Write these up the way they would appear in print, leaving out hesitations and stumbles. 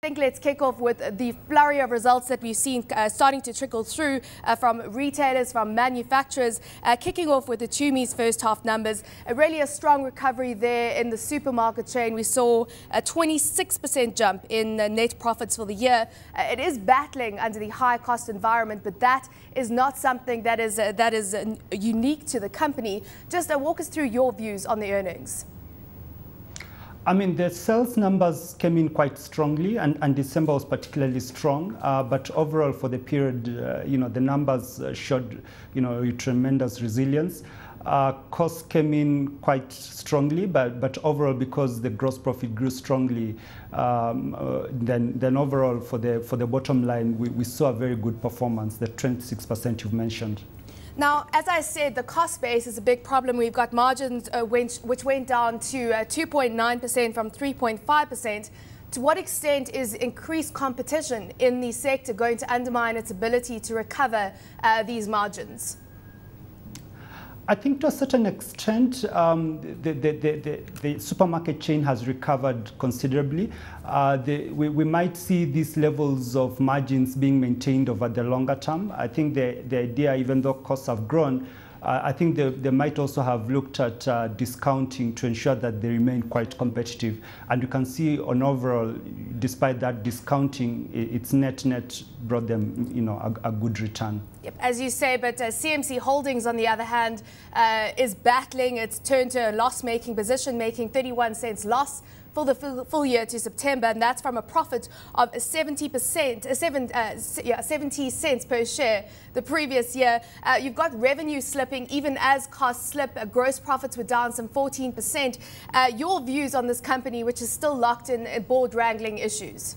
think let's kick off with the flurry of results that we've seen starting to trickle through from retailers, from manufacturers, kicking off with the Tumi's first half numbers. Really a strong recovery there in the supermarket chain. We saw a 26% jump in net profits for the year. It is battling under the high cost environment, but that is not something that is unique to the company. Just walk us through your views on the earnings. I mean, the sales numbers came in quite strongly, and December was particularly strong. But overall, for the period, the numbers showed, tremendous resilience. Costs came in quite strongly, but overall, because the gross profit grew strongly, then overall for the bottom line, we saw a very good performance, the 26% you've mentioned. Now, as I said, the cost base is a big problem. We've got margins which went down to 2.9% from 3.5%. To what extent is increased competition in the sector going to undermine its ability to recover these margins? I think to a certain extent, the supermarket chain has recovered considerably. We might see these levels of margins being maintained over the longer term. I think the idea, even though costs have grown, I think they might also have looked at discounting to ensure that they remain quite competitive. And you can see on overall, despite that discounting, its net brought them, a good return. Yep, as you say, but CMC Holdings, on the other hand, is battling. It's turned to a loss-making position, making 31 cents loss for the full year to September, and that's from a profit of 70 cents per share the previous year. You've got revenue slipping even as costs slip. Gross profits were down some 14%. Your views on this company, which is still locked in board wrangling issues?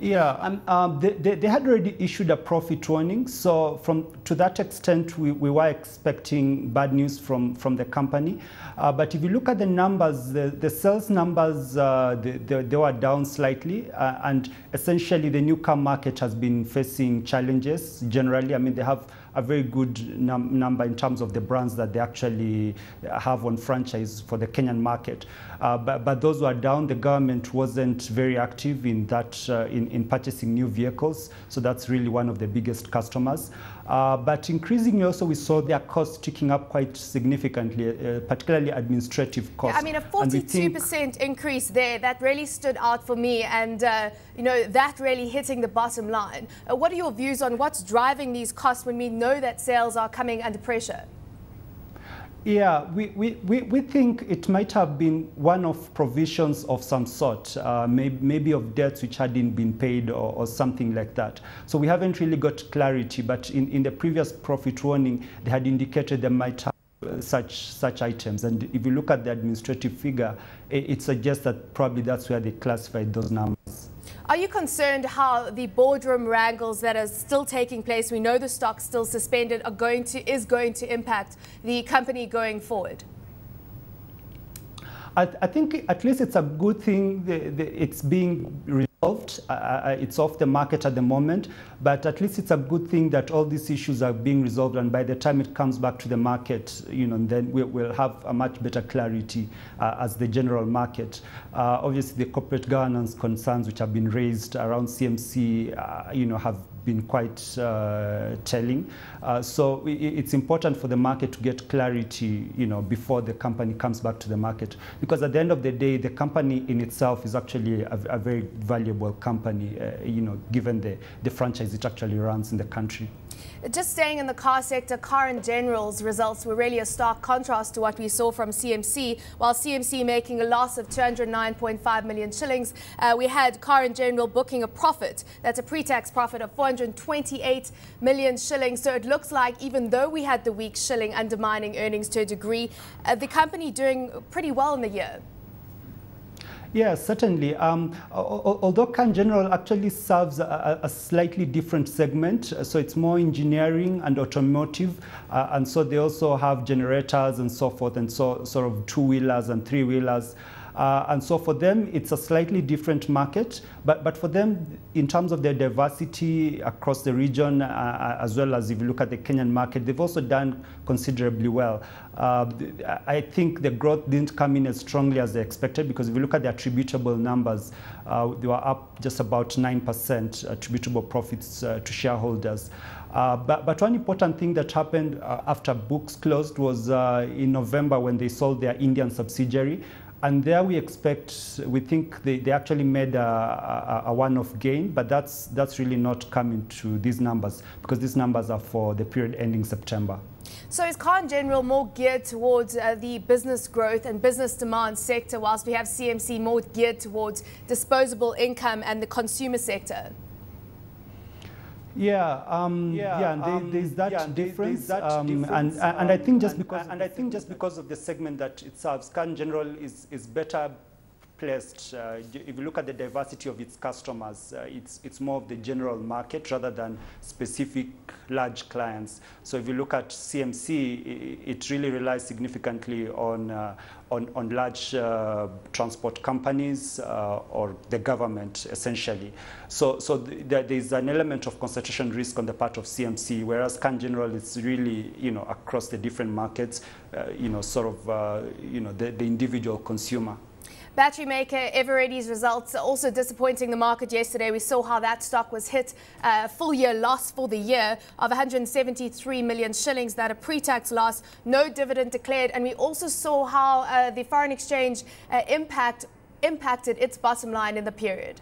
Yeah, they had already issued a profit warning. So to that extent, we were expecting bad news from the company. But if you look at the numbers, the sales numbers, they were down slightly. And essentially, the new car market has been facing challenges generally. I mean, they have a very good number in terms of the brands that they actually have on franchise for the Kenyan market. But those were down. The government wasn't very active in that in purchasing new vehicles. So that's really one of the biggest customers. But increasingly also we saw their costs ticking up quite significantly, particularly administrative costs. Yeah, I mean, a 42% increase there, that really stood out for me, and that really hitting the bottom line. What are your views on what's driving these costs when we know that sales are coming under pressure? Yeah, we think it might have been one of provisions of some sort, maybe of debts which hadn't been paid or something like that. So we haven't really got clarity, but in the previous profit warning, they had indicated they might have such items. And if you look at the administrative figure, it suggests that probably that's where they classified those numbers. Are you concerned how the boardroom wrangles that are still taking place, we know the stock's still suspended, is going to impact the company going forward? I think at least it's a good thing it's being resolved. It's off the market at the moment, but at least it's a good thing that all these issues are being resolved, and by the time it comes back to the market, then we'll have a much better clarity as the general market. Obviously, the corporate governance concerns which have been raised around CMC, have been quite telling. So it's important for the market to get clarity, before the company comes back to the market. Because at the end of the day, the company in itself is actually a very valuable company, given the franchise it actually runs in the country. Just staying in the car sector, Car and General's results were really a stark contrast to what we saw from CMC. While CMC making a loss of 209.5 million shillings, we had Car and General booking a profit. That's a pre-tax profit of 428 million shillings. So it looks like even though we had the weak shilling undermining earnings to a degree, the company doing pretty well in the year. Yeah, certainly. Although Car General actually serves a slightly different segment, so it's more engineering and automotive, and so they also have generators and so forth, and so sort of two-wheelers and three-wheelers. And so for them, it's a slightly different market. But for them, in terms of their diversity across the region, as well as if you look at the Kenyan market, they've also done considerably well. I think the growth didn't come in as strongly as they expected, because if you look at the attributable numbers, they were up just about 9% attributable profits to shareholders. But one important thing that happened after books closed was in November, when they sold their Indian subsidiary. And there we think they actually made a one-off gain, but that's really not coming to these numbers, because these numbers are for the period ending September. So is Car in General more geared towards the business growth and business demand sector, whilst we have CMC more geared towards disposable income and the consumer sector? Yeah, and there's that difference, and I think just because of the segment that it serves, Car in General is better placed. If you look at the diversity of its customers, it's more of the general market rather than specific large clients. So if you look at CMC, it really relies significantly on large transport companies or the government, essentially. So there's an element of concentration risk on the part of CMC, whereas Car in General is really, across the different markets, the individual consumer. Battery maker Eveready's results are also disappointing the market yesterday. We saw how that stock was hit a full year loss for the year of 173 million shillings, that a pre-tax loss, no dividend declared. And we also saw how the foreign exchange impacted its bottom line in the period.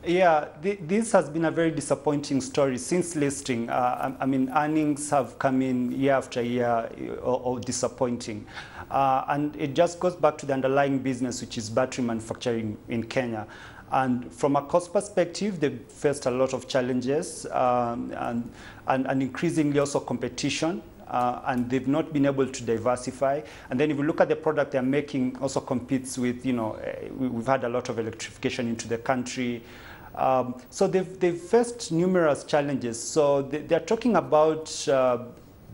Yeah, this has been a very disappointing story since listing. I mean, earnings have come in year after year, or disappointing. And it just goes back to the underlying business, which is battery manufacturing in Kenya. And from a cost perspective, they've faced a lot of challenges and increasingly also competition. And they've not been able to diversify. And then if you look at the product they're making, also competes with, we've had a lot of electrification into the country. So they've faced numerous challenges. So they're talking about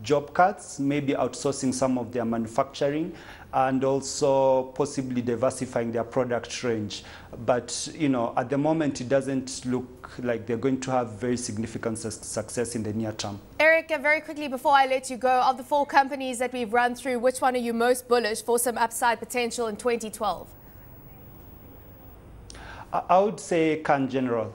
job cuts, maybe outsourcing some of their manufacturing, and also possibly diversifying their product range. But, at the moment, it doesn't look like they're going to have very significant success in the near term. Eric, very quickly before I let you go, of the 4 companies that we've run through, which one are you most bullish for some upside potential in 2012? I would say Car in General.